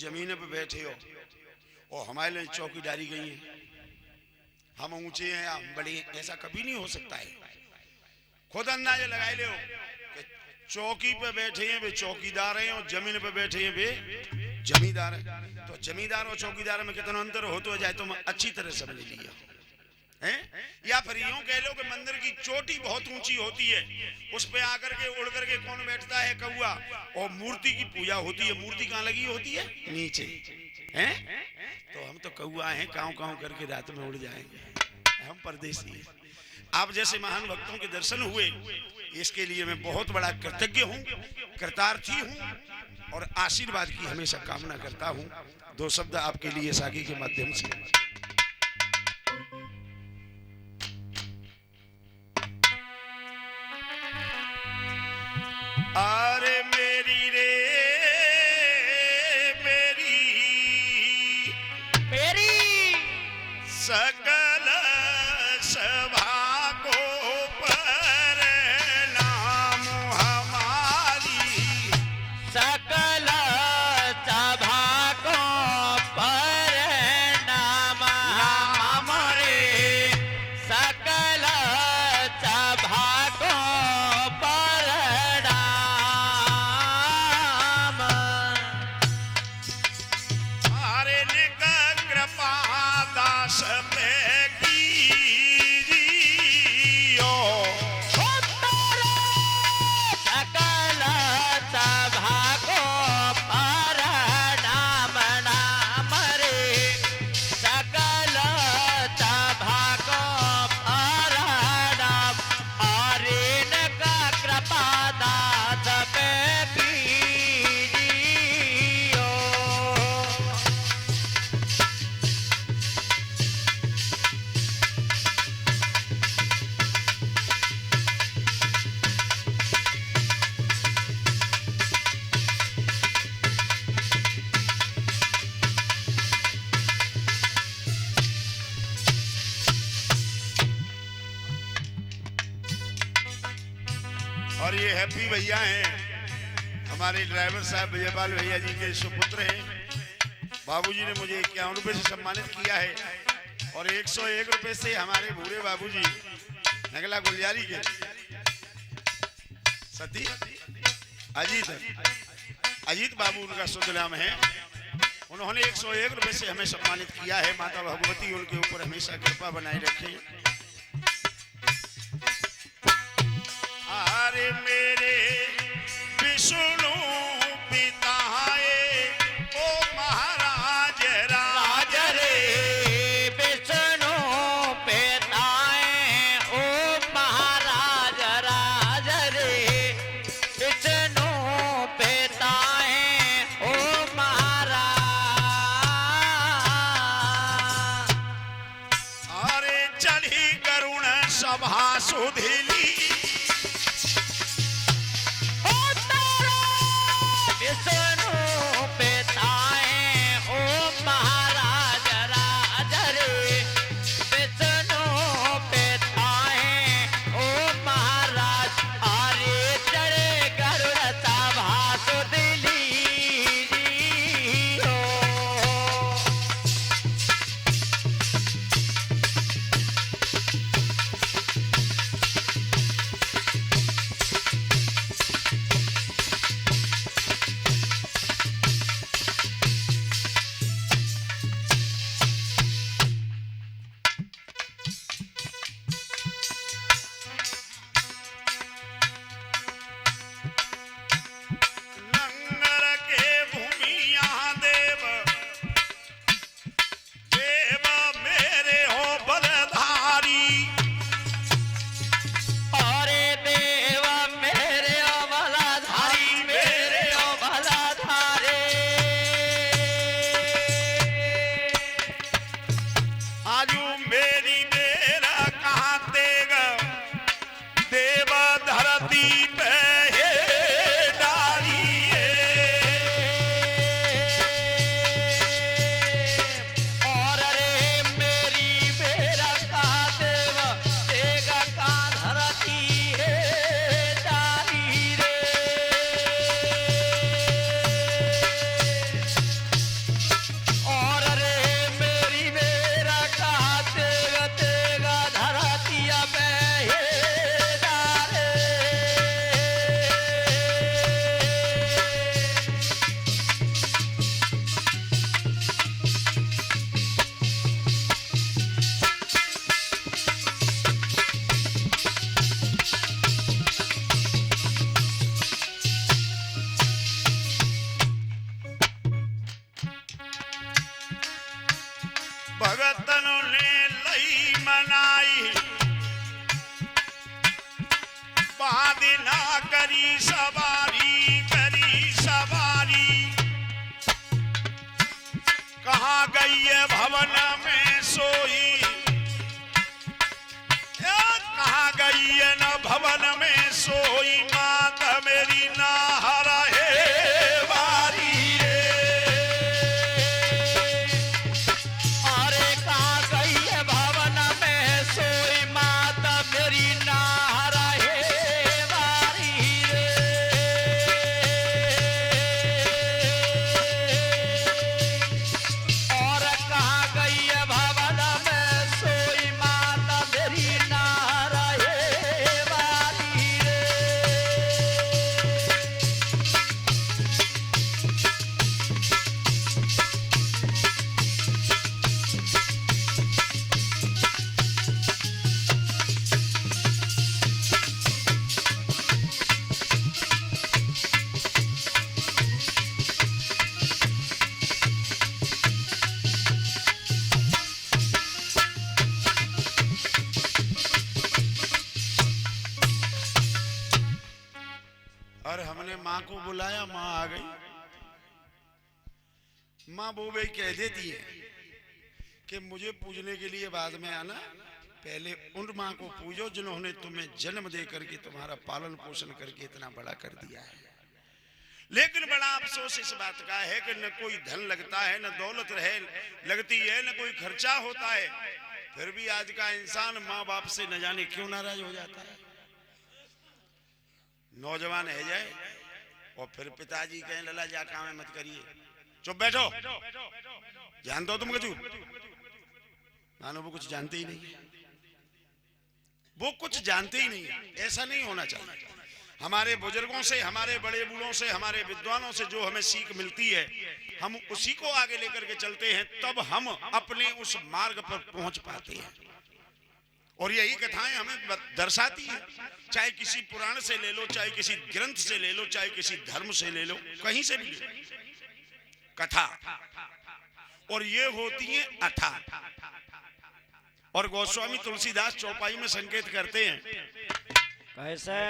जमीन पे बैठे हो और हमारे लिए चौकीदारी गई है, हम ऊंचे हैं, हम बड़े हैं, ऐसा कभी नहीं हो सकता है। खुद अंदाजा लगाए ले कि चौकी पे बैठे हैं वे चौकीदार हैं और जमीन पे बैठे हैं वे जमींदार हैं। तो जमींदार और चौकीदार में कितना अंतर हो तो जाए तुम अच्छी तरह समझ लिया है। या फिर यूं कह लो कि मंदिर की चोटी बहुत ऊंची होती है, उस पे आकर के उड़ करके कौन बैठता है? कौआ। और मूर्ति की पूजा होती है, मूर्ति कहाँ लगी होती है? नीचे हैं। तो हम तो कौआ हैं, काँव काँव करके रात में उड़ जाएंगे, हम परदेसी हैं। आप जैसे महान भक्तों के दर्शन हुए, इसके लिए मैं बहुत बड़ा कृतज्ञ हूँ, कृतार्थी हूँ और आशीर्वाद की हमेशा कामना करता हूँ। दो शब्द आपके लिए सागी के माध्यम से। अरे मेरी रे मेरी सकल सभा को परिणाम हमारी, सकल सभा को परिणाम हमारे, सकल सभा को परिणाम। अरे निका कृपा दास पे कीजियो, सकल सभा को परिणाम नाम रे, सकल सभा को परिणाम। अरे नका कृपा दास पे कीजियो। और ये हैप्पी भैया हैं, हमारे ड्राइवर साहब विजयपाल भैया जी के सुपुत्र हैं। बाबूजी ने मुझे 51 रुपए से सम्मानित किया है और 101 रुपए से हमारे बूढ़े बाबूजी नगला गुलजारी के सती अजीत बाबू उनका शुद्ध नाम है, उन्होंने 101 रुपए से हमें सम्मानित किया है। माता भगवती उनके ऊपर हमेशा कृपा बनाए रखे। अरे मेरे विष्णु पिताए ओ महाराज राज रे, विष्णु पिताए ओ महाराज राज रे, विष्णु पिताए ओ महाराज। अरे चढ़ी करुण सभा सुधिली, विष्णु पिताए ओ महाराज राज रे, विष्णु पिताए ओ महाराज। अरे चढ़े गरुड़ सभा सुधिली हो। भगतनों ने लई मनाई बाद ना करी सवारी कहाँ गई है भवन में सोई कहाँ गई है न भवन में सोई माता मेरी ना हरा है बारी अरे कहाँ गई है भवन में सोई माता मेरी ना हरा है बारी रे। और कहाँ गई है भवन में सोई माता मेरी ना हरा है बारी रे। और हमने माँ को बुलाया, माँ आ गई। माँ वो भी कह देती है कि मुझे पूजने के लिए बाद में आना, पहले उन माँ को पूजो जिन्होंने तुम्हें जन्म दे करके तुम्हारा पालन पोषण करके इतना बड़ा कर दिया है। लेकिन बड़ा अफसोस इस बात का है कि न कोई धन लगता है, न दौलत रहे लगती है, न कोई खर्चा होता है, फिर भी आज का इंसान माँ बाप से न जाने क्यों नाराज हो जाता है। नौजवान है जाए और फिर पिताजी कहें लला जा काम मत करिए, चुप बैठो, जानते हो तुम कछु? मानो वो कुछ जानते ही नहीं, वो कुछ जानते ही नहीं। ऐसा नहीं होना चाहिए। हमारे बुजुर्गों से, हमारे बड़े बूढ़ों से, हमारे विद्वानों से जो हमें सीख मिलती है, हम उसी को आगे लेकर के चलते हैं, तब हम अपने उस मार्ग पर पहुंच पाते हैं। और यही कथाएं हमें दर्शाती है, चाहे किसी पुराण से ले लो, चाहे किसी ग्रंथ से ले लो, चाहे किसी धर्म से ले लो, कहीं से भी ले लो कथा। और ये होती है अथा। और गोस्वामी तुलसीदास चौपाई में संकेत करते हैं, कैसे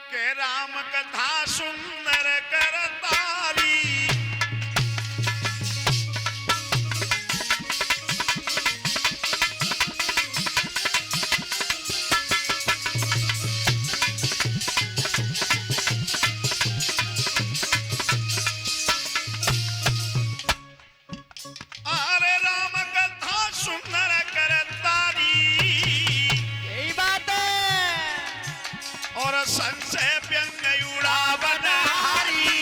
के राम कथा सुंदर करतारी, अरे राम कथा सुंदर करतारी, यही बात है। और संशय व्यंग उड़ावन हारी।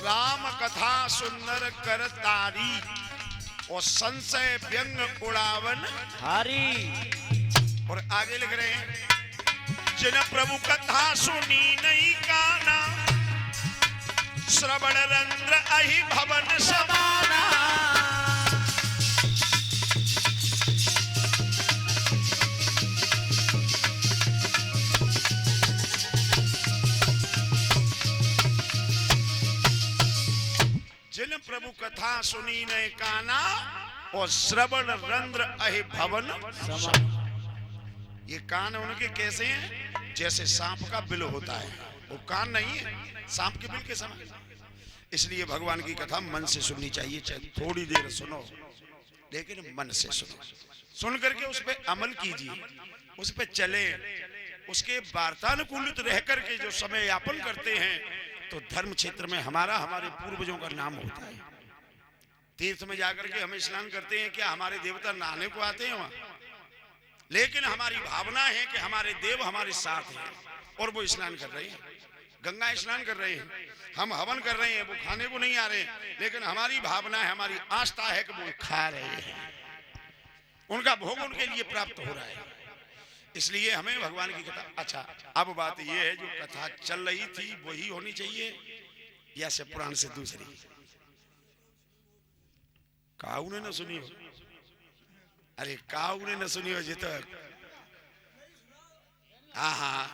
राम कथा सुंदर करतारी और संशय व्यंग उड़ावन। हरी और आगे लिख रहे हैं, जिन प्रभु कथा सुनी नहीं काना, श्रवण रंध्र अहि भवन समाना। जिन प्रभु कथा सुनी नहीं काना और श्रवण रंध्र अहि भवन समाना। ये कान उनके कैसे हैं? जैसे सांप का बिल होता है, वो कान नहीं है, सांप के बिल के समान। इसलिए भगवान की कथा मन से सुननी चाहिए, चाहे थोड़ी देर सुनो, लेकिन मन से सुनो। सुन करके उस पर अमल कीजिए, उस पर चले, उसके वार्तानुकूलित रह करके जो समय यापन करते हैं, तो धर्म क्षेत्र में हमारा, हमारे पूर्वजों का नाम होता है। तीर्थ में जाकर के हम स्नान करते हैं, क्या हमारे देवता नहाने को आते हैं वहां? लेकिन हमारी भावना है कि हमारे देव हमारे साथ हैं और वो स्नान कर रहे हैं, गंगा स्नान कर रहे हैं, हम हवन कर रहे हैं, वो खाने को नहीं आ रहे हैं, लेकिन हमारी भावना है, हमारी आस्था है कि वो खा रहे हैं, उनका भोग उनके लिए प्राप्त हो रहा है। इसलिए हमें भगवान की कथा। अच्छा, अब बात यह है, जो कथा चल रही थी वही होनी चाहिए या से पुराण से दूसरी? काऊ ने न सुनी हो? अरे काऊ ने न सुनी हो जी तो हाँ हाँ